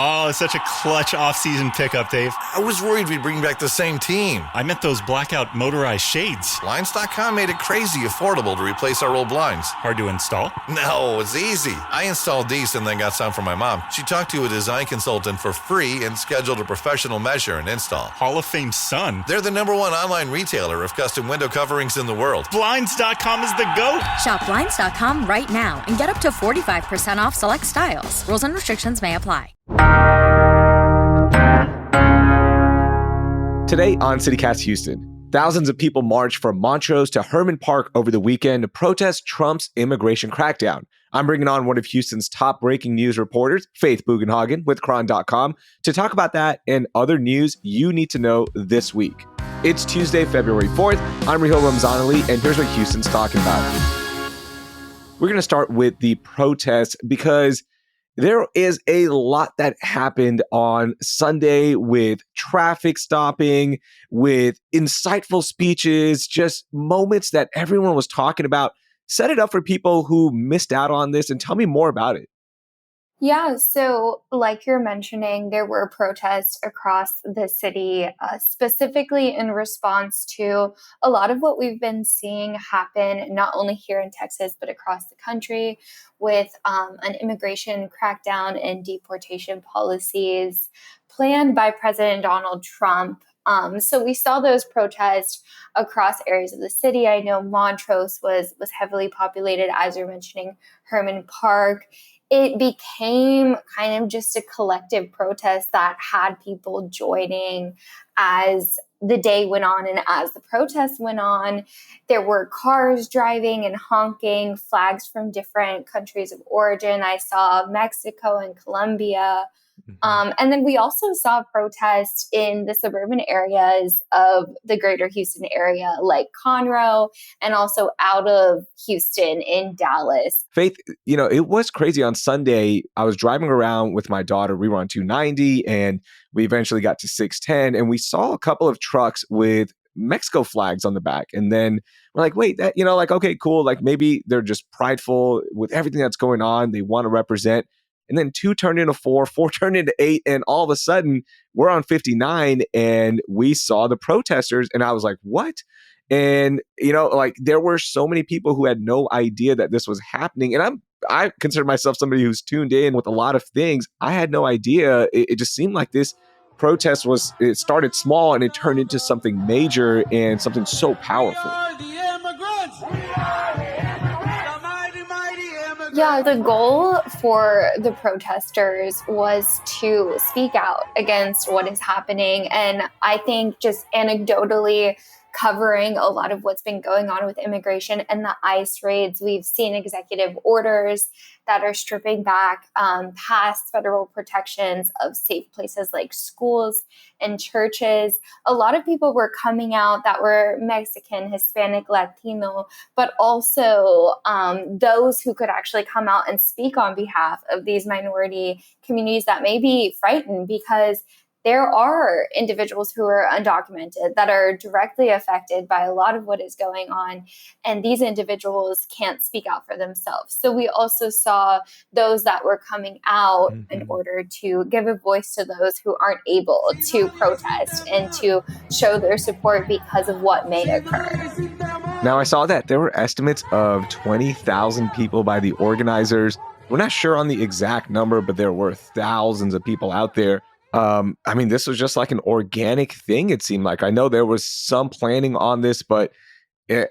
Oh, such a clutch off-season pickup, Dave. I was worried we'd bring back the same team. I meant those blackout motorized shades. Blinds.com made it crazy affordable to replace our old blinds. Hard to install? No, it's easy. I installed these and then got some for my mom. She talked to a design consultant for free and scheduled a professional measure and install. Hall of Fame son. They're the #1 online retailer of custom window coverings in the world. Blinds.com is the GOAT. Shop Blinds.com right now and get up to 45% off select styles. Rules and restrictions may apply. Today on CityCast Houston, thousands of people marched from Montrose to Herman Park over the weekend to protest Trump's immigration crackdown. I'm bringing on one of Houston's top breaking news reporters, Faith Bugenhagen with Cron.com, to talk about that and other news you need to know this week. It's Tuesday, February 4th. I'm Raheel Ramzanali, and here's what Houston's talking about. We're going to start with the protests because there is a lot that happened on Sunday with traffic stopping, with insightful speeches, just moments that everyone was talking about. Set it up for people who missed out on this and tell me more about it. Yeah, so like you're mentioning, there were protests across the city, specifically in response to a lot of what we've been seeing happen, not only here in Texas, but across the country with an immigration crackdown and deportation policies planned by President Donald Trump. So we saw those protests across areas of the city. I know Montrose was heavily populated, as you're mentioning, Herman Park. It became kind of just a collective protest that had people joining as the day went on and as the protests went on. There were cars driving and honking, flags from different countries of origin. I saw Mexico and Colombia. And then we also saw protests in the suburban areas of the greater Houston area, like Conroe, and also out of Houston in Dallas. Faith, it was crazy. On Sunday, I was driving around with my daughter. We were on 290 and we eventually got to 610, and we saw a couple of trucks with Mexico flags on the back. And then we're like, wait, that, okay, cool. Like maybe they're just prideful with everything that's going on. They want to represent. And then 2 turned into 4, 4 turned into 8. And all of a sudden we're on 59 and we saw the protesters and I was like, what? And, there were so many people who had no idea that this was happening. And I consider myself somebody who's tuned in with a lot of things. I had no idea. It just seemed like this protest it started small and it turned into something major and something so powerful. Yeah, the goal for the protesters was to speak out against what is happening. And I think just anecdotally covering a lot of what's been going on with immigration and the ICE raids, we've seen executive orders that are stripping back past federal protections of safe places like schools and churches. A lot of people were coming out that were Mexican, Hispanic, Latino, but also those who could actually come out and speak on behalf of these minority communities that may be frightened because there are individuals who are undocumented that are directly affected by a lot of what is going on, and these individuals can't speak out for themselves. So we also saw those that were coming out in order to give a voice to those who aren't able to protest and to show their support because of what may occur. Now, I saw that there were estimates of 20,000 people by the organizers. We're not sure on the exact number, but there were thousands of people out there. This was just like an organic thing, it seemed like. I know there was some planning on this, but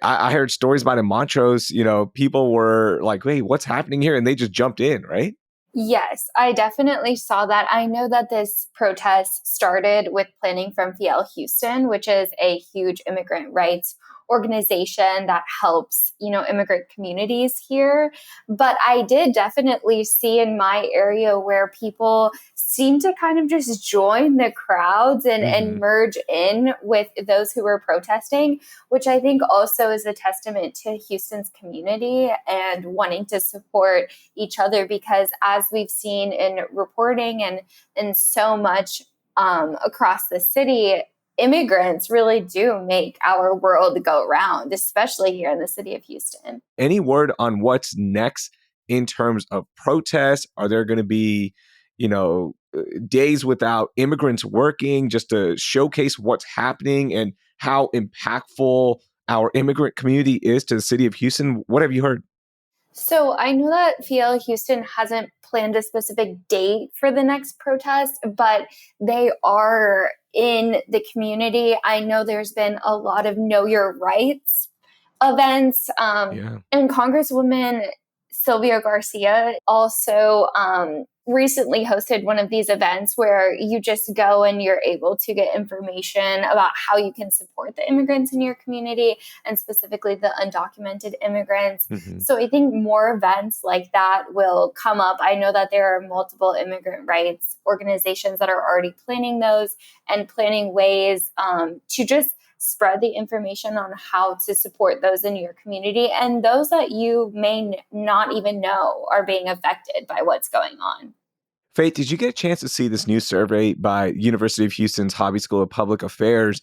I heard stories about in Montrose, people were like, wait, what's happening here? And they just jumped in, right? Yes, I definitely saw that. I know that this protest started with planning from FIEL Houston, which is a huge immigrant rights organization that helps, immigrant communities here. But I did definitely see in my area where people seem to kind of just join the crowds and merge in with those who were protesting, which I think also is a testament to Houston's community and wanting to support each other, because as we've seen in reporting and so much across the city, immigrants really do make our world go round, especially here in the city of Houston. Any word on what's next in terms of protests? Are there going to be, days without immigrants working, just to showcase what's happening and how impactful our immigrant community is to the city of Houston. What have you heard? So I know that FIEL Houston hasn't planned a specific date for the next protest, but they are in the community. I know there's been a lot of Know Your Rights events. And Congresswoman Sylvia Garcia also recently hosted one of these events where you just go and you're able to get information about how you can support the immigrants in your community and specifically the undocumented immigrants. Mm-hmm. So I think more events like that will come up. I know that there are multiple immigrant rights organizations that are already planning those and planning ways to just spread the information on how to support those in your community and those that you may not even know are being affected by what's going on. Faith, did you get a chance to see this new survey by University of Houston's Hobby School of Public Affairs?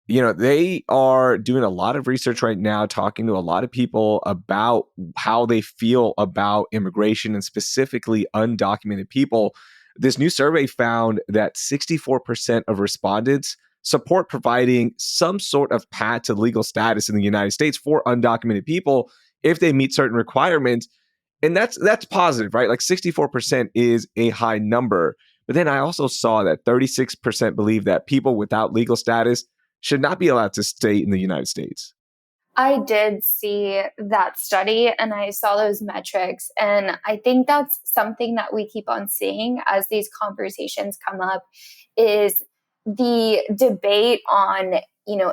They are doing a lot of research right now, talking to a lot of people about how they feel about immigration and specifically undocumented people. This new survey found that 64% of respondents support providing some sort of path to legal status in the United States for undocumented people if they meet certain requirements. And that's positive, right? Like 64% is a high number. But then I also saw that 36% believe that people without legal status should not be allowed to stay in the United States. I did see that study and I saw those metrics. And I think that's something that we keep on seeing as these conversations come up is the debate on,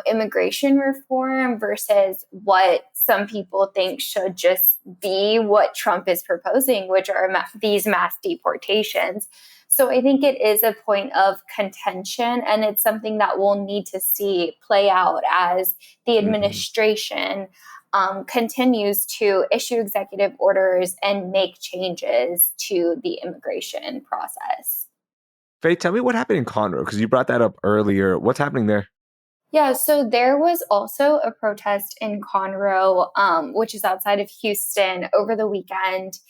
immigration reform versus what some people think should just be what Trump is proposing, which are these mass deportations. So I think it is a point of contention, and it's something that we'll need to see play out as the administration continues to issue executive orders and make changes to the immigration process. Faye, tell me what happened in Conroe, because you brought that up earlier. What's happening there? Yeah, so there was also a protest in Conroe, which is outside of Houston, over the weekend.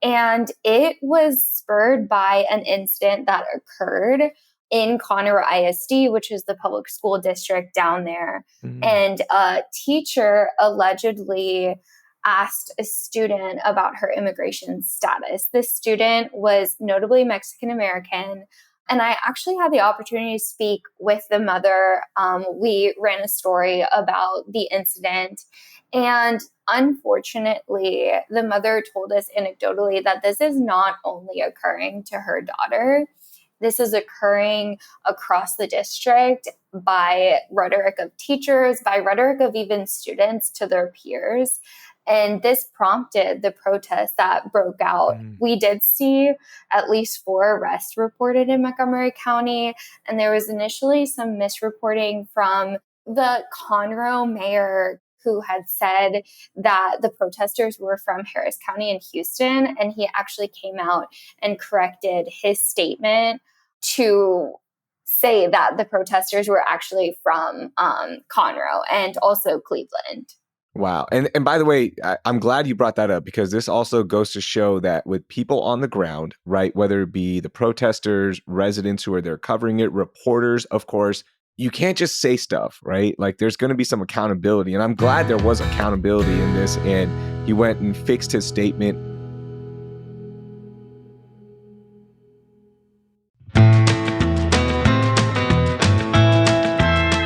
And it was spurred by an incident that occurred in Conroe ISD, which is the public school district down there. Mm-hmm. And a teacher allegedly asked a student about her immigration status. This student was notably Mexican-American. And I actually had the opportunity to speak with the mother. We ran a story about the incident. And unfortunately, the mother told us anecdotally that this is not only occurring to her daughter. This is occurring across the district by rhetoric of teachers, by rhetoric of even students to their peers. And this prompted the protests that broke out. We did see at least 4 arrests reported in Montgomery County. And there was initially some misreporting from the Conroe mayor who had said that the protesters were from Harris County in Houston. And he actually came out and corrected his statement to say that the protesters were actually from Conroe and also Cleveland. Wow. And by the way, I'm glad you brought that up, because this also goes to show that with people on the ground, right, whether it be the protesters, residents who are there covering it, reporters, of course, you can't just say stuff, right? Like there's going to be some accountability. And I'm glad there was accountability in this. And he went and fixed his statement.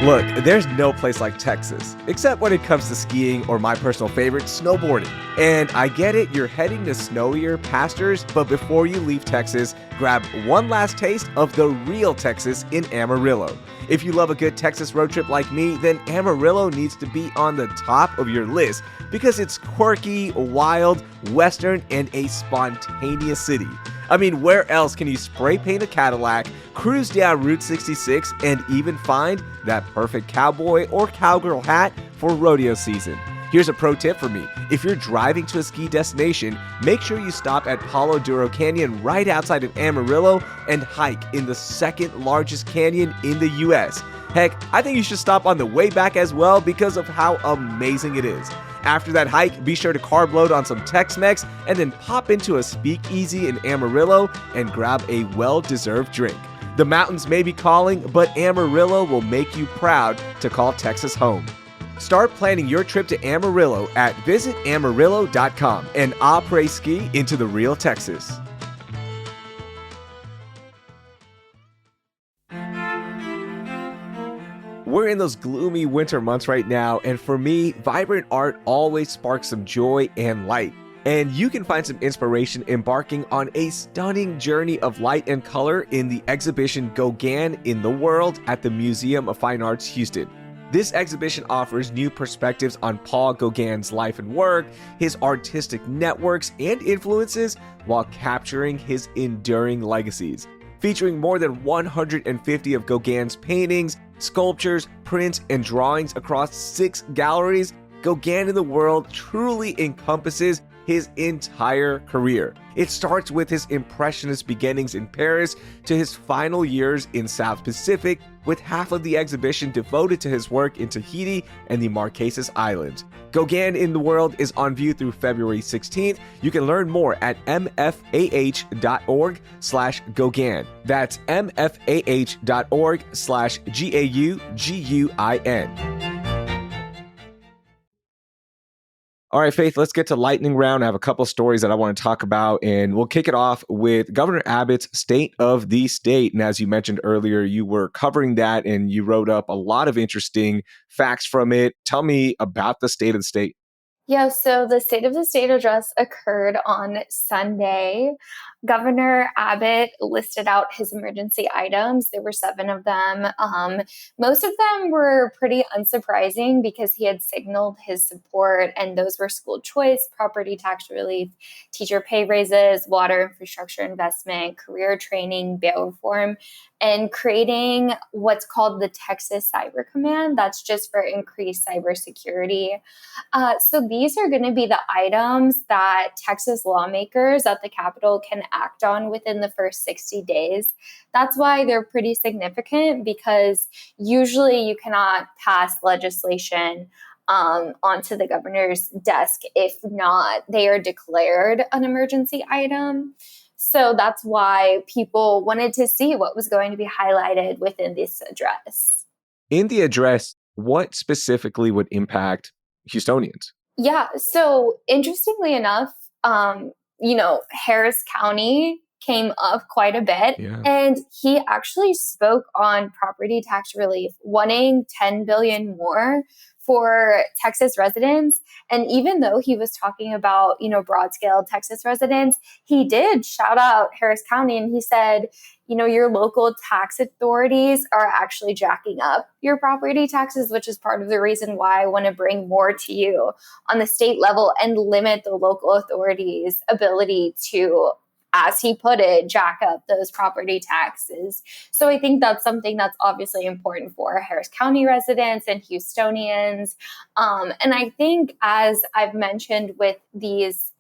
Look, there's no place like Texas, except when it comes to skiing or my personal favorite, snowboarding. And I get it, you're heading to snowier pastures, but before you leave Texas, grab one last taste of the real Texas in Amarillo. If you love a good Texas road trip like me, then Amarillo needs to be on the top of your list because it's quirky, wild, western, and a spontaneous city. I mean, where else can you spray paint a Cadillac, cruise down Route 66, and even find that perfect cowboy or cowgirl hat for rodeo season? Here's a pro tip for me. If you're driving to a ski destination, make sure you stop at Palo Duro Canyon right outside of Amarillo and hike in the second largest canyon in the U.S. Heck, I think you should stop on the way back as well because of how amazing it is. After that hike, be sure to carb load on some Tex-Mex and then pop into a speakeasy in Amarillo and grab a well-deserved drink. The mountains may be calling, but Amarillo will make you proud to call Texas home. Start planning your trip to Amarillo at visitamarillo.com and après ski into the real Texas. We're in those gloomy winter months right now, and for me, vibrant art always sparks some joy and light. And you can find some inspiration embarking on a stunning journey of light and color in the exhibition Gauguin in the World at the Museum of Fine Arts, Houston. This exhibition offers new perspectives on Paul Gauguin's life and work, his artistic networks and influences, while capturing his enduring legacies. Featuring more than 150 of Gauguin's paintings, sculptures, prints, and drawings across 6 galleries, Gauguin in the World truly encompasses his entire career. It starts with his impressionist beginnings in Paris to his final years in South Pacific, with half of the exhibition devoted to his work in Tahiti and the Marquesas Islands. Gauguin in the World is on view through February 16th. You can learn more at mfah.org/Gauguin. That's mfah.org/GAUGUIN. All right, Faith, let's get to lightning round. I have a couple stories that I want to talk about, and we'll kick it off with Governor Abbott's State of the State. And as you mentioned earlier, you were covering that and you wrote up a lot of interesting facts from it. Tell me about the State of the State. Yeah, so the State of the State address occurred on Sunday. Governor Abbott listed out his emergency items. There were 7 of them. Most of them were pretty unsurprising because he had signaled his support, and those were school choice, property tax relief, teacher pay raises, water infrastructure investment, career training, bail reform, and creating what's called the Texas Cyber Command. That's just for increased cybersecurity. So these are going to be the items that Texas lawmakers at the Capitol can act on within the first 60 days. That's why they're pretty significant, because usually you cannot pass legislation onto the governor's desk if not they are declared an emergency item. So that's why people wanted to see what was going to be highlighted within this address. In the address, what specifically would impact Houstonians? Yeah. So interestingly enough, Harris County came up quite a bit. Yeah. And he actually spoke on property tax relief, wanting $10 billion more for Texas residents. And even though he was talking about, broad scale Texas residents, he did shout out Harris County and he said, your local tax authorities are actually jacking up your property taxes, which is part of the reason why I want to bring more to you on the state level and limit the local authorities' ability to, as he put it, jack up those property taxes. So I think that's something that's obviously important for Harris County residents and Houstonians. And I think, as I've mentioned with these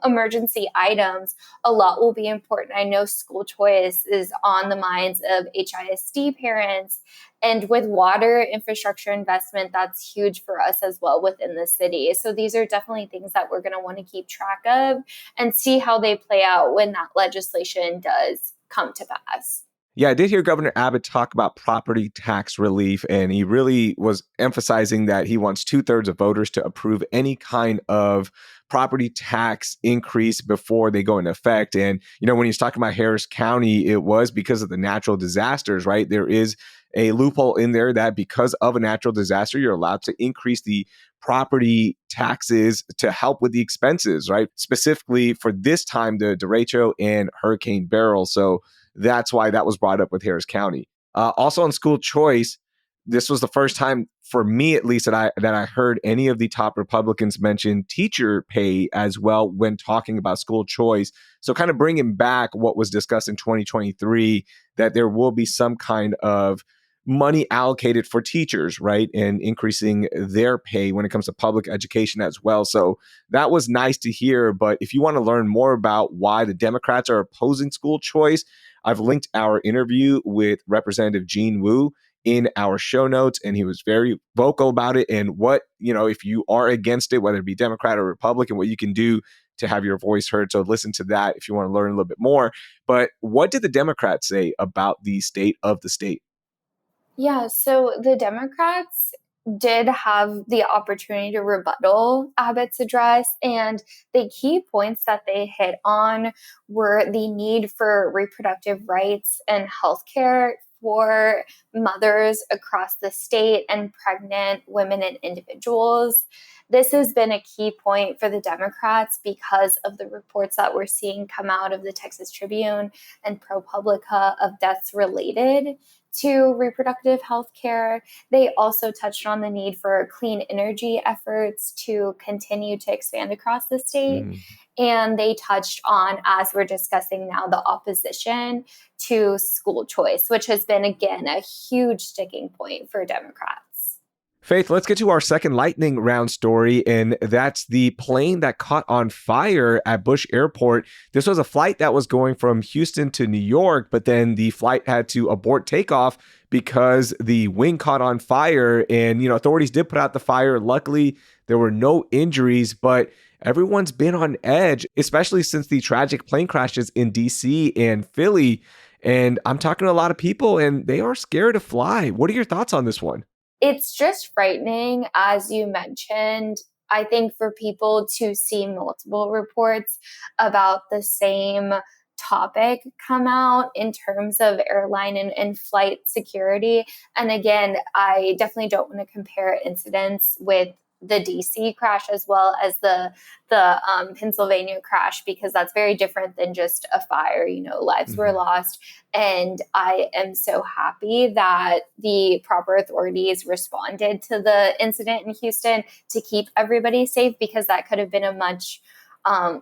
emergency items, a lot will be important. I know school choice is on the minds of HISD parents. And with water infrastructure investment, that's huge for us as well within the city. So these are definitely things that we're going to want to keep track of and see how they play out when that legislation does come to pass. Yeah, I did hear Governor Abbott talk about property tax relief, and he really was emphasizing that he wants 2/3 of voters to approve any kind of property tax increase before they go into effect. And, when he's talking about Harris County, it was because of the natural disasters, right? There is a loophole in there that because of a natural disaster, you're allowed to increase the property taxes to help with the expenses, right? Specifically for this time, the derecho and Hurricane Beryl. So that's why that was brought up with Harris County. Also on school choice, this was the first time for me, at least, that I heard any of the top Republicans mention teacher pay as well when talking about school choice. So kind of bringing back what was discussed in 2023, that there will be some kind of money allocated for teachers, right? And increasing their pay when it comes to public education as well. So that was nice to hear. But if you want to learn more about why the Democrats are opposing school choice, I've linked our interview with Representative Jean Wu in our show notes, and he was very vocal about it and what, if you are against it, whether it be Democrat or Republican, what you can do to have your voice heard. So listen to that if you want to learn a little bit more. But what did the Democrats say about the state of the state? Yeah, so the Democrats did have the opportunity to rebuttal Abbott's address, and the key points that they hit on were the need for reproductive rights and healthcare for mothers across the state and pregnant women and individuals. This has been a key point for the Democrats because of the reports that we're seeing come out of the Texas Tribune and ProPublica of deaths related to reproductive health care. They also touched on the need for clean energy efforts to continue to expand across the state. And they touched on, as we're discussing now, the opposition to school choice, which has been, again, a huge sticking point for Democrats. Faith, let's get to our second lightning round story, and that's the plane that caught on fire at Bush Airport. This was a flight that was going from Houston to New York, but then the flight had to abort takeoff because the wing caught on fire, and authorities did put out the fire. Luckily, there were no injuries, but everyone's been on edge, especially since the tragic plane crashes in DC and Philly. And I'm talking to a lot of people, and they are scared to fly. What are your thoughts on this one? It's just frightening, as you mentioned. I think for people to see multiple reports about the same topic come out in terms of airline and flight security. And again, I definitely don't want to compare incidents with the DC crash as well as the Pennsylvania crash, because that's very different than just a fire. Lives were lost. And I am so happy that the proper authorities responded to the incident in Houston to keep everybody safe, because that could have been a much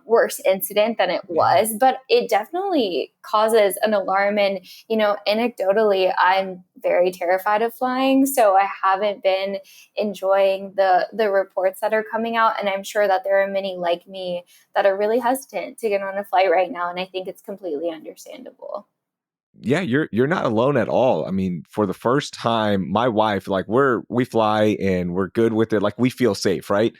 worse incident than it was. But it definitely causes an alarm. And, anecdotally, I'm very terrified of flying. So I haven't been enjoying the reports that are coming out. And I'm sure that there are many like me that are really hesitant to get on a flight right now. And I think it's completely understandable. Yeah, you're not alone at all. I mean, for the first time, my wife, we fly and we're good with it. We feel safe, right?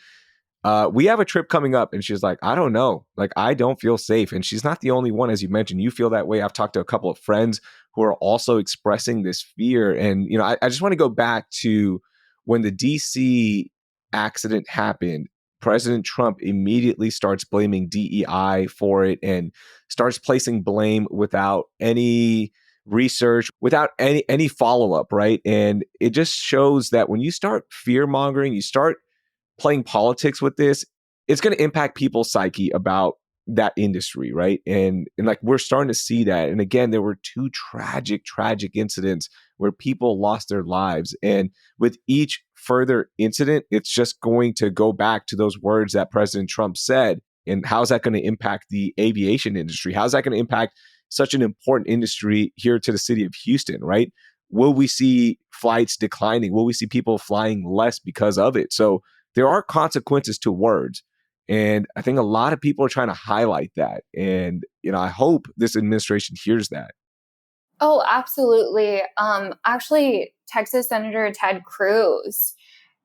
We have a trip coming up, and she's like, I don't know. I don't feel safe. And she's not the only one, as you mentioned. You feel that way. I've talked to a couple of friends who are also expressing this fear. And, I just want to go back to when the DC accident happened. President Trump immediately starts blaming DEI for it and starts placing blame without any research, without any follow-up, right? And it just shows that when you start fear-mongering, you start playing politics with this, it's going to impact people's psyche about that industry, right? And we're starting to see that. And again, there were two tragic incidents where people lost their lives. And with each further incident, it's just going to go back to those words that President Trump said. And how's that going to impact the aviation industry? How's that going to impact such an important industry here to the city of Houston, right? Will we see flights declining? Will we see people flying less because of it? So there are consequences to words. And I think a lot of people are trying to highlight that. And, I hope this administration hears that. Oh, absolutely. Actually, Texas Senator Ted Cruz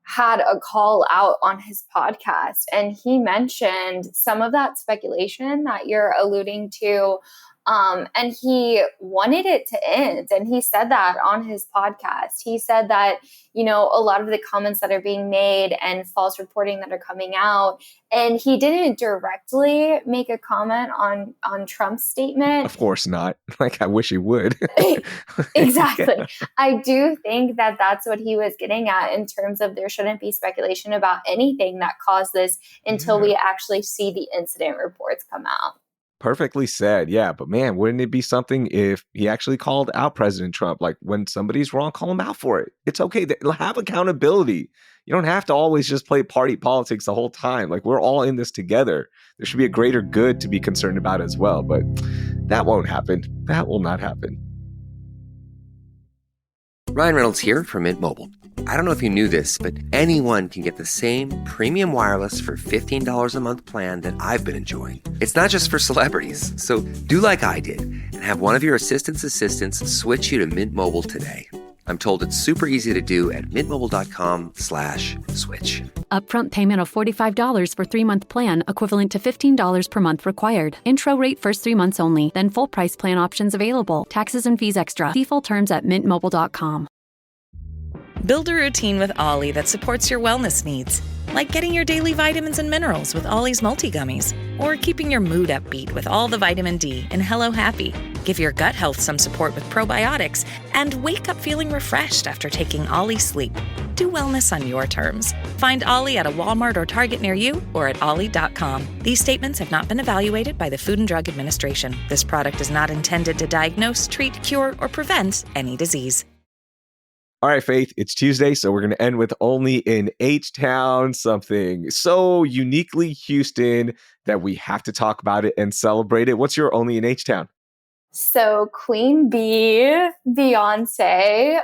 had a call out on his podcast, and he mentioned some of that speculation that you're alluding to. And he wanted it to end. And he said that on his podcast. He said that, a lot of the comments that are being made and false reporting that are coming out, and he didn't directly make a comment on Trump's statement. Of course not. I wish he would. Exactly. Yeah. I do think that that's what he was getting at in terms of there shouldn't be speculation about anything that caused this until we actually see the incident reports come out. Perfectly said. Yeah. But man, wouldn't it be something if he actually called out President Trump? When somebody's wrong, call him out for it. It's okay. Have accountability. You don't have to always just play party politics the whole time. We're all in this together. There should be a greater good to be concerned about as well. But that won't happen. That will not happen. Ryan Reynolds here from Mint Mobile. I don't know if you knew this, but anyone can get the same premium wireless for $15 a month plan that I've been enjoying. It's not just for celebrities. So do like I did and have one of your assistant's assistants switch you to Mint Mobile today. I'm told it's super easy to do at mintmobile.com/switch. Upfront payment of $45 for 3-month plan, equivalent to $15 per month required. Intro rate first 3 months only, then full price plan options available. Taxes and fees extra. See full terms at mintmobile.com. Build a routine with Ollie that supports your wellness needs, like getting your daily vitamins and minerals with Ollie's multi-gummies, or keeping your mood upbeat with all the vitamin D in Hello Happy. Give your gut health some support with probiotics, and wake up feeling refreshed after taking Ollie Sleep. Do wellness on your terms. Find Ollie at a Walmart or Target near you or at ollie.com. These statements have not been evaluated by the Food and Drug Administration. This product is not intended to diagnose, treat, cure, or prevent any disease. All right, Faith, it's Tuesday, so we're going to end with only in H-Town, something so uniquely Houston that we have to talk about it and celebrate it. What's your only in H-Town? So Queen Bee, Beyoncé,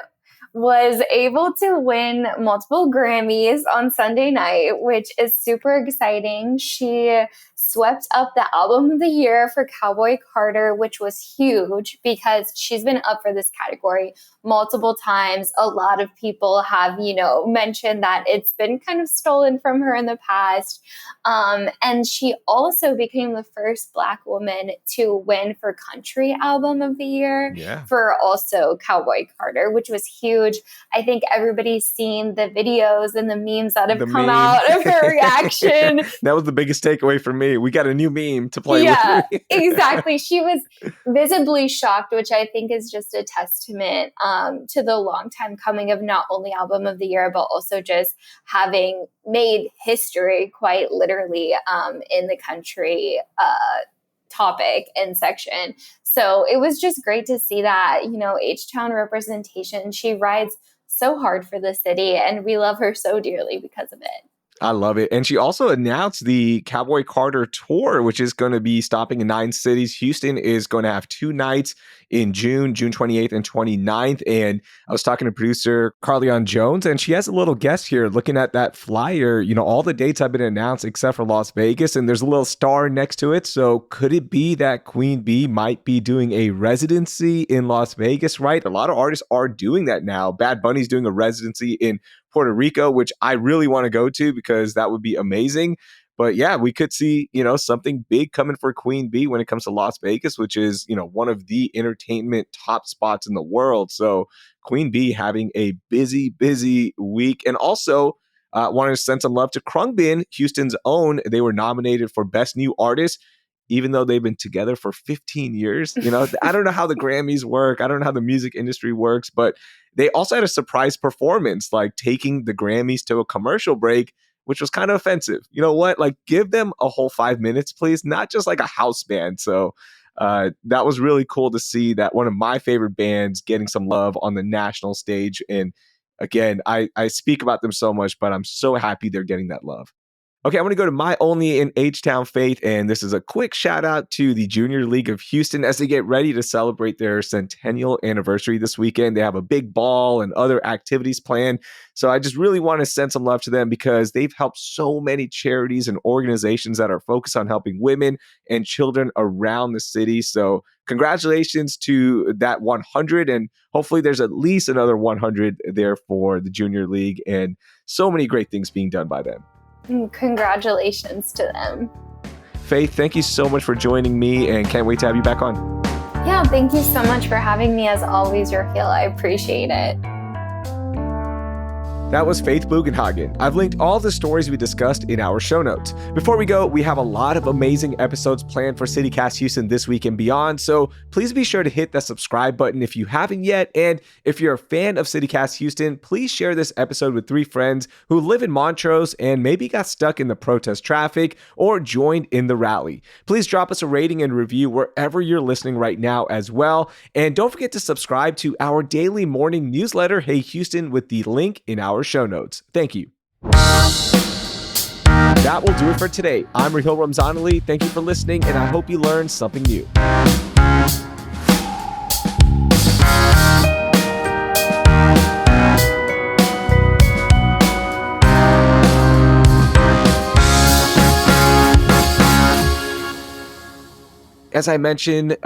was able to win multiple Grammys on Sunday night, which is super exciting. She swept up the album of the year for Cowboy Carter, which was huge because she's been up for this category multiple times. A lot of people have, mentioned that it's been kind of stolen from her in the past. And she also became the first Black woman to win for Country Album of the Year for also Cowboy Carter, which was huge. I think everybody's seen the videos and the memes that have come out of her reaction. That was the biggest takeaway for me. We got a new meme to play with. Exactly. She was visibly shocked, which I think is just a testament to the long time coming of not only Album of the Year, but also just having made history quite literally in the country topic and section. So it was just great to see that, H-Town representation. She rides so hard for the city and we love her so dearly because of it. I love it. And she also announced the Cowboy Carter tour, which is going to be stopping in 9 cities. Houston is going to have 2 nights in June 28th and 29th. And I was talking to producer Carleon Jones, and she has a little guest here looking at that flyer. All the dates have been announced except for Las Vegas, and there's a little star next to it. So could it be that Queen Bee might be doing a residency in Las Vegas, right? A lot of artists are doing that now. Bad Bunny's doing a residency in Puerto Rico, which I really want to go to because that would be amazing. But yeah, we could see, something big coming for Queen Bee when it comes to Las Vegas, which is, one of the entertainment top spots in the world. So Queen Bee having a busy, busy week. And also wanted to send some love to Khruangbin, Houston's own. They were nominated for Best New Artist, even though they've been together for 15 years. I don't know how the Grammys work. I don't know how the music industry works, but they also had a surprise performance, like taking the Grammys to a commercial break, which was kind of offensive. You know what? Like, give them a whole 5 minutes, please, not just like a house band. So that was really cool to see that one of my favorite bands getting some love on the national stage. And again, I speak about them so much, but I'm so happy they're getting that love. Okay, I'm going to go to my only in H-Town, Faith, and this is a quick shout out to the Junior League of Houston as they get ready to celebrate their centennial anniversary this weekend. They have a big ball and other activities planned. So I just really want to send some love to them because they've helped so many charities and organizations that are focused on helping women and children around the city. So congratulations to that 100, and hopefully there's at least another 100 there for the Junior League, and so many great things being done by them. Congratulations to them. Faith, thank you so much for joining me and can't wait to have you back on. Yeah, thank you so much for having me as always, Raheel. I appreciate it. That was Faith Bugenhagen. I've linked all the stories we discussed in our show notes. Before we go, we have a lot of amazing episodes planned for CityCast Houston this week and beyond, so please be sure to hit that subscribe button if you haven't yet. And if you're a fan of CityCast Houston, please share this episode with 3 friends who live in Montrose and maybe got stuck in the protest traffic or joined in the rally. Please drop us a rating and review wherever you're listening right now as well. And don't forget to subscribe to our daily morning newsletter, Hey Houston, with the link in our show notes. Thank you. That will do it for today. I'm Raheel Ramzanali. Thank you for listening, and I hope you learned something new. As I mentioned,